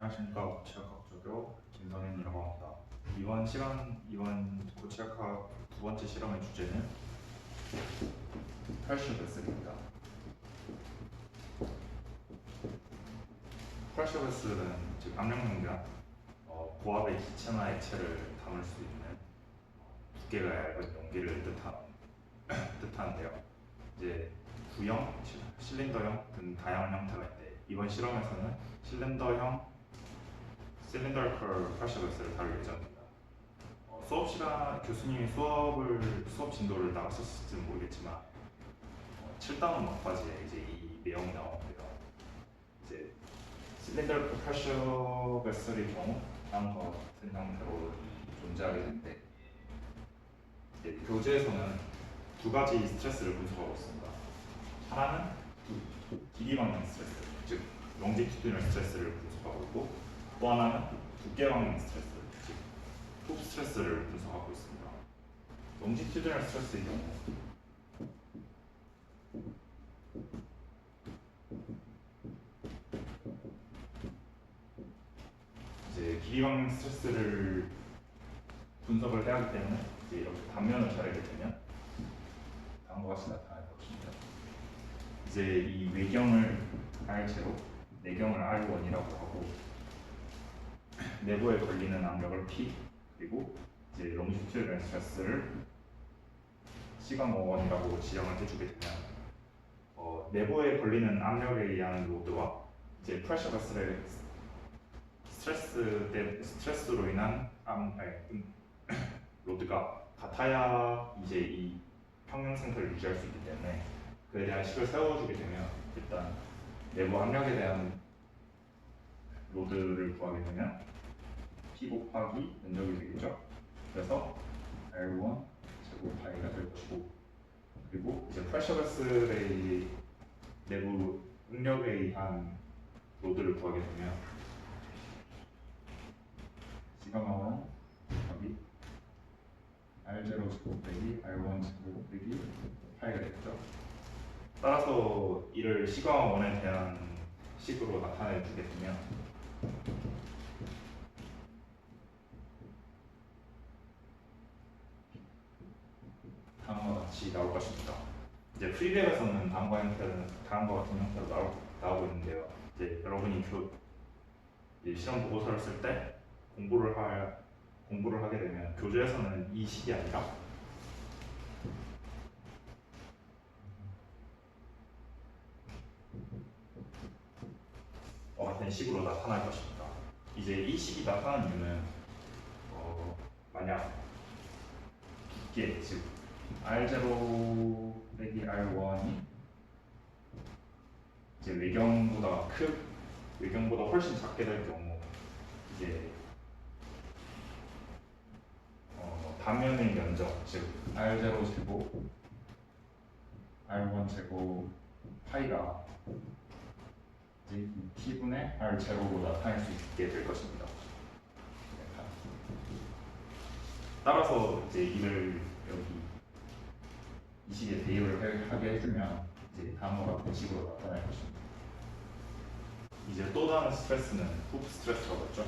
안녕하십니까. 고치학학 조교 김성현이라고 합니다. 이번 고치학학 두 번째 실험의 주제는 프레셔 베슬입니다. 프레셔 베슬은 즉 압력 용량, 고압의 기체나 액체를 담을 수 있는 두께가 얇은 용기를 뜻하는데요. 이제 구형, 실린더형 등 다양한 형태가 있는데 이번 실험에서는 실린더컬 프레셔 베슬을 다룰 예정입니다. 교수님이 수업 진도를 나갔었을지는 모르겠지만 7단원 막바지에 이제 이 내용이 나오는데요. 이제 실린더컬 프레셔 베슬의 경우 다음과 같은 형태로 존재하게 되는데 교재에서는 두 가지 스트레스를 분석하고 있습니다. 하나는 길이 방향 스트레스, 즉 롱지튜디널 스트레스를 분석하고 있고, 또 하나는 두께 방향 스트레스, 즉 훅 스트레스를 분석하고 있습니다. 롱지튜디널 스트레스의 경우 이제 길이 방향 스트레스를 분석을 해야 하기 때문에 이제 이렇게 단면을 자르게 되면 다음과 같이 나타날 것입니다. 이제 이 외경을 R0, 내경을 R1이라고 하고 내부에 걸리는 압력을 P, 그리고 이제 롱지튜디널 스트레스를 시그마1이라고 지정을 해주게 되면 내부에 걸리는 압력에 의한 로드와 이제 프레셔 베슬의 스트레스로 인한 로드가 같아야 이제 이 평형 상태를 유지할 수 있기 때문에 그에 대한 식을 세워주게 되면 일단 내부 압력에 대한 로드를 구하게 되면 P 곱하기 면적이 되겠죠. 그래서 R1 제곱 파이가 될 것이고, 그리고 이제 프레셔 베슬의 내부 응력에 의한 로드를 구하게 되면 시그마1 곱하기 R0 제곱 빼기 R1 제곱 빼기 파이가 되겠죠. 따라서 이를 시그마1에 대한 식으로 나타내 주게 되면 다음과 같이 나올 것입니다. 이제 프리랩에서는 다음과 같은 형태로 나오고 있는데요. 이제 여러분이 시험 보고서를 쓸 때 공부를 하게 되면 교재에서는 이 식이 아니라 같은 식으로 나타날 것입니다. 이제 이 식이 나타나는 이유는 만약 두께, 즉 R0 빼기 R1이 이제 외경보다 훨씬 작게 될 경우 이제 단면의 면적, 즉 R0 제곱 R1 제곱 파이가 이제 T분의 R0로 나타낼 수 있게 될 것입니다. 따라서 이제 이를 여기 이 식에 대입을 하게 해주면 이제 다음과 같은 식으로 나타날 것입니다. 이제 또 다른 스트레스는 훅 스트레스라고 했죠.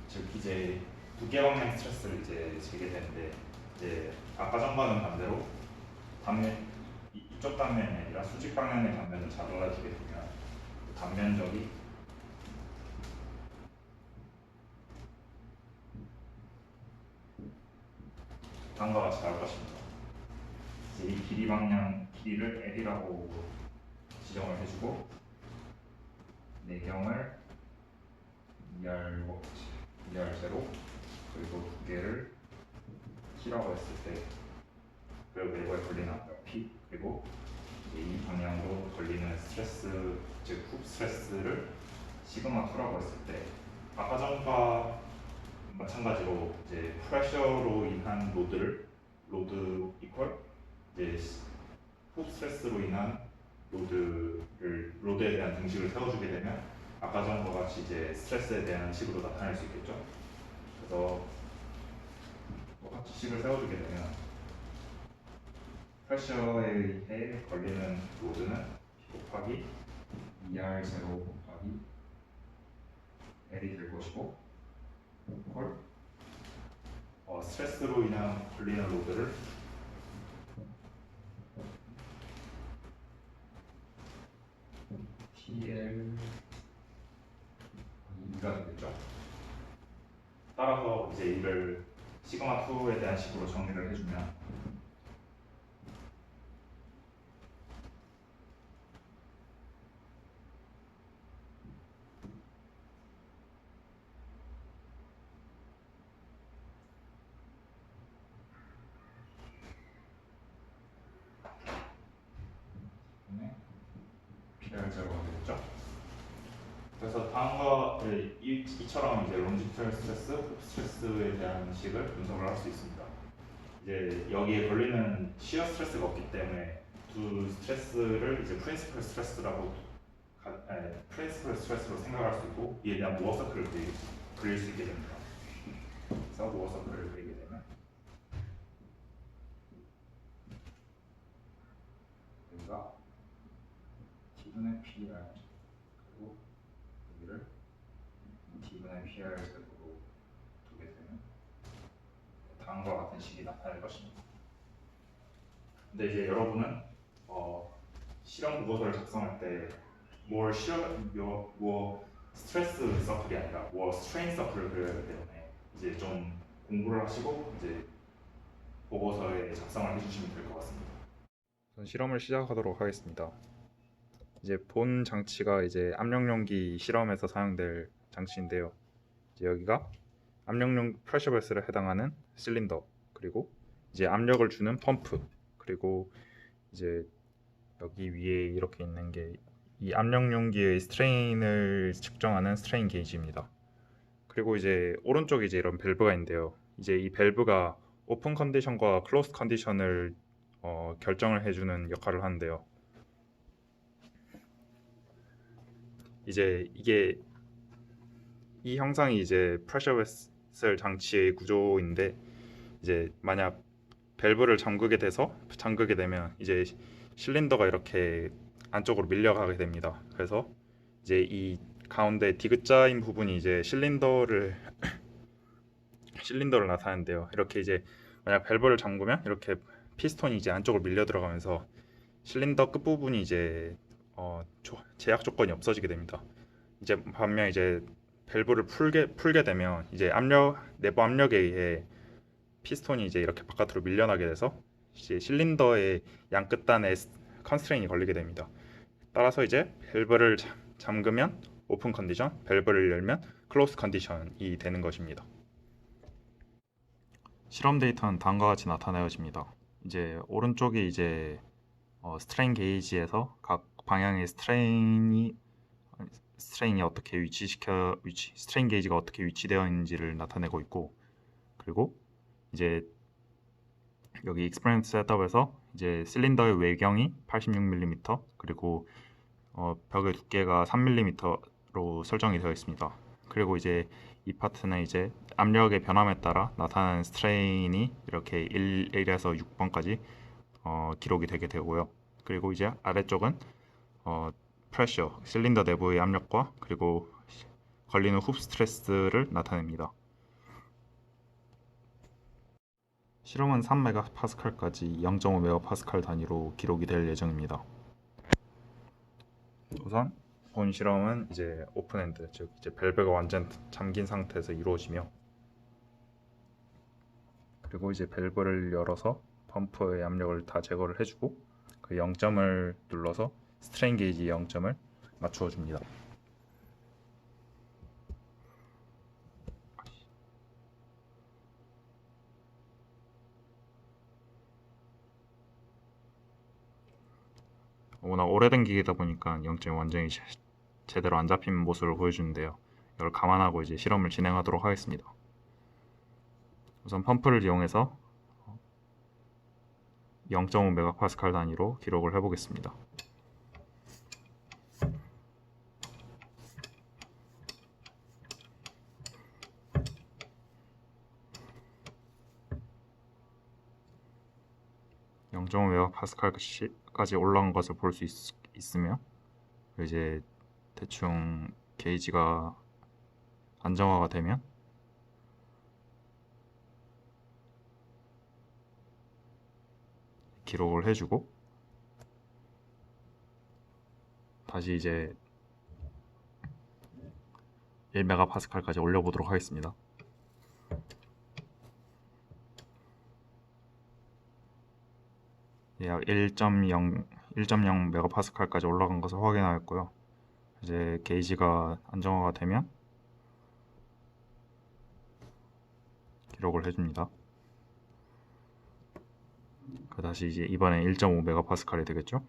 즉 이제 두께 방향 스트레스를 이제 재게 되는데 이제 아까 전과는 반대로 이쪽 단면이 아니라 수직 방향의 단면을 잘라주게 되면 단면적이 다음과 같이 나올 것입니다. 이제 이 길이를 L이라고 지정을 해주고 내경을 ER0 그리고 두께를 T라고 했을 때 그리고 내부에 걸리는 압력 P 그리고 이 방향으로 걸리는 스트레스, 즉 훅 스트레스를 시그마2라고 했을 때 아까 전과 마찬가지로 이제 프레셔로 인한 로드 이퀄 이제 훅 스트레스로 인한 로드에 대한 등식을 세워주게 되면 아까 전과 같이 이제 스트레스에 대한 식으로 나타낼 수 있겠죠. 그래서 똑같이 식을 세워주게 되면 프레셔에 의해 걸리는 로드는 P 곱하기 곱하기 ER0 곱하기 L이 될 것이고, 헐 스트레스로 인한 걸리는 로드를 PL 2가 되겠죠. 따라서 이제 이를 시그마 2에 대한 식으로 정리를 해주면 PL0가 되겠죠. 그래서 다음과 이처럼 이제 론지튜디널 스트레스, 훅 스트레스에 대한 식을 분석을 할 수 있습니다. 이제 여기에 걸리는 시어 스트레스가 없기 때문에 두 스트레스를 이제 프린시플 스트레스로 생각할 수 있고, 이에 대한 무어 서클을 그릴 수 있게 됩니다. 그래서 무어 서클을 그리게 되면 여기가 T분의 PR 그리고 여기를 T분의 PR 제곱으로 두게 되면 다음과 같은 식이 나타날 것입니다. 근데 이제 여러분은 실험 보고서를 작성할 때 more 스트레스 서클이 아니라 more 스트레인 서클을 그려야 하기 때문에 이제 좀 공부를 하시고 이제 보고서에 작성을 해주시면 될 것 같습니다. 우선 실험을 시작하도록 하겠습니다. 이제 본 장치가 이제 압력용기 실험에서 사용될 장치인데요. 이제 여기가 압력용 프레셔 베슬에 해당하는 실린더, 그리고 이제 압력을 주는 펌프, 그리고 이제 여기 위에 이렇게 있는 게 이 압력용기의 스트레인을 측정하는 스트레인 게이지입니다. 그리고 이제 오른쪽에 이제 이런 밸브가 있는데요. 이제 이 밸브가 오픈 컨디션과 클로스 컨디션을 결정을 해주는 역할을 하는데요. 이제 이게 이 형상이 이제 프레셔 베슬 장치의 구조인데, 이제 만약 밸브를 잠그게 되면 이제 실린더가 이렇게 안쪽으로 밀려가게 됩니다. 그래서 이제 이 가운데 디귿자인 부분이 이제 실린더를 나타내는데요. 이렇게 이제 만약 밸브를 잠그면 이렇게 피스톤이 이제 안쪽으로 밀려 들어가면서 실린더 끝 부분이 이제 제약 조건이 없어지게 됩니다. 이제 반면 이제 밸브를 풀게 되면 이제 내부 압력에 의해 피스톤이 이제 이렇게 바깥으로 밀려나게 돼서 이제 실린더의 양 끝단에 컨스트레인이 걸리게 됩니다. 따라서 이제 밸브를 잠그면 오픈 컨디션, 밸브를 열면 클로스 컨디션이 되는 것입니다. 실험 데이터는 다음과 같이 나타내어집니다. 이제 오른쪽이 이제 스트레인 게이지에서 각 방향의 스트레인이 어떻게 스트레인 게이지가 어떻게 위치되어 있는지를 나타내고 있고, 그리고 이제 여기 익스퍼리먼트 셋업에서 이제 실린더의 외경이 86mm, 그리고 벽의 두께가 3mm로 설정이 되어 있습니다. 그리고 이제 이 파트는 이제 압력의 변함에 따라 나타나는 스트레인이 이렇게 1에서 6번까지 기록이 되게 되고요. 그리고 이제 아래쪽은 프레셔, 실린더 내부의 압력과 그리고 걸리는 훅 스트레스를 나타냅니다. 실험은 3메가파스칼까지 0.5메가파스칼 단위로 기록이 될 예정입니다. 우선 본 실험은 이제 오픈엔드, 즉 이제 밸브가 완전 잠긴 상태에서 이루어지며, 그리고 이제 밸브를 열어서 펌프의 압력을 다 제거를 해주고 그 0점을 눌러서 스트레인 게이지 0점을 맞추어 줍니다. 워낙 오래된 기계다 보니까 0점이 완전히 제대로 안 잡힌 모습을 보여주는데요. 이걸 감안하고 이제 실험을 진행하도록 하겠습니다. 우선 펌프를 이용해서 0.5메가파스칼 단위로 기록을 해보겠습니다. (0.5메가파스칼까지) 올라온 것을 볼 수 있으며, 이제 대충 게이지가 안정화가 되면 기록을 해주고 다시 이제 1메가파스칼까지 올려보도록 하겠습니다. 약 1.0 메가파스칼까지 올라간 것을 확인하였고요. 이제 게이지가 안정화가 되면 기록을 해줍니다. 다시 이제 이번에 1.5 메가파스칼이 되겠죠?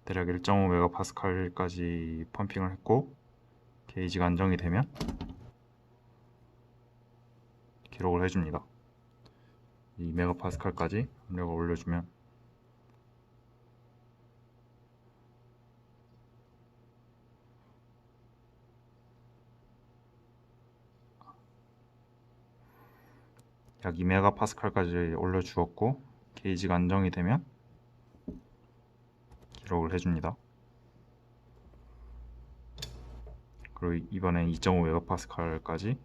대략 1.5 메가파스칼까지 펌핑을 했고 게이지가 안정이 되면 기록을 해줍니다. 2 메가파스칼까지 압력을 올려주면 약 2메가파스칼까지 올려주었고 게이지가 안정이 되면 기록을 해줍니다. 그리고 이번엔 2.5 메가파스칼까지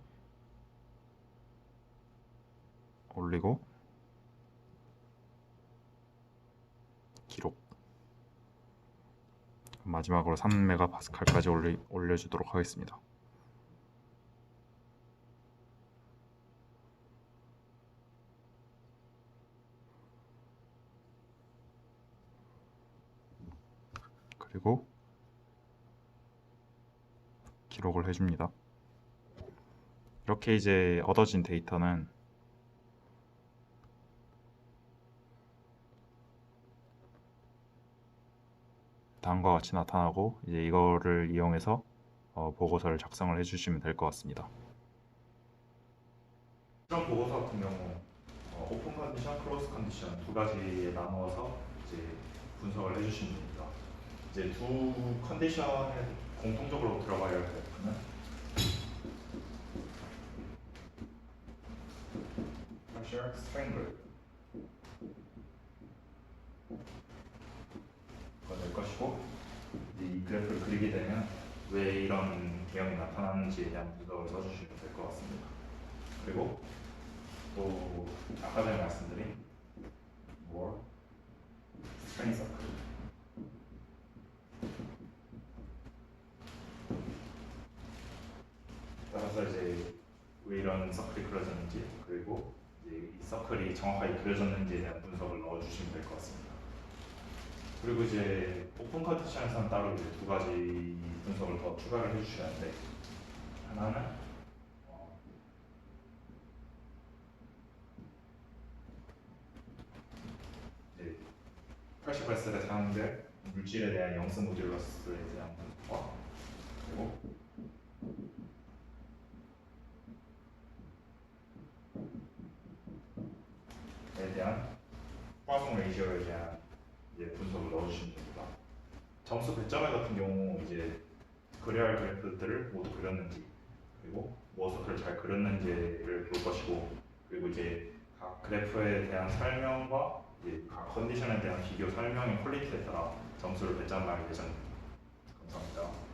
올리고 기록. 마지막으로 3 메가파스칼까지 올려주도록 하겠습니다. 그리고 기록을 해줍니다. 이렇게 이제 얻어진 데이터는 다음과 같이 나타나고 이제 이거를 이용해서 보고서를 작성을 해주시면 될 것 같습니다. 이런 보고서 같은 경우 오픈 컨디션, 클로즈 컨디션 두 가지에 나누어서 이제 분석을 해주시면 됩니다. 이제 두 컨디션에 공통적으로 들어가야 할 것은 pressure, strain 될 것이고 이 그래프를 그리게 되면 왜 이런 개형이 나타나는지에 대한 분석을 써주시면 될 것 같습니다. 그리고 또 아까 전에 말씀드린 more strain circle 따라서 이제 왜 이런 서클이 그려졌는지 그리고 이제 이 서클이 정확하게 그려졌는지에 대한 분석을 넣어주시면 될 것 같습니다. 그리고 이제 오픈 컨디션에서는 따로 이제 두 가지 분석을 더 추가를 해주셔야 하는데 하나는 이제 80S에 사용될 물질에 대한 영스 모듈러스에 대한 분석과 그리고 에 대한 포화송 레이시오에 대한 이제 분석을 넣어주시면 됩니다. 점수 100점에 같은 경우 이제 그려야 할 그래프들을 모두 그렸는지 그리고 무엇을 잘 그렸는지를 볼 것이고 그리고 이제 각 그래프에 대한 설명과 이제 각 컨디션에 대한 비교 설명의 퀄리티에 따라 점수를 배점하게 예정입니다. 감사합니다.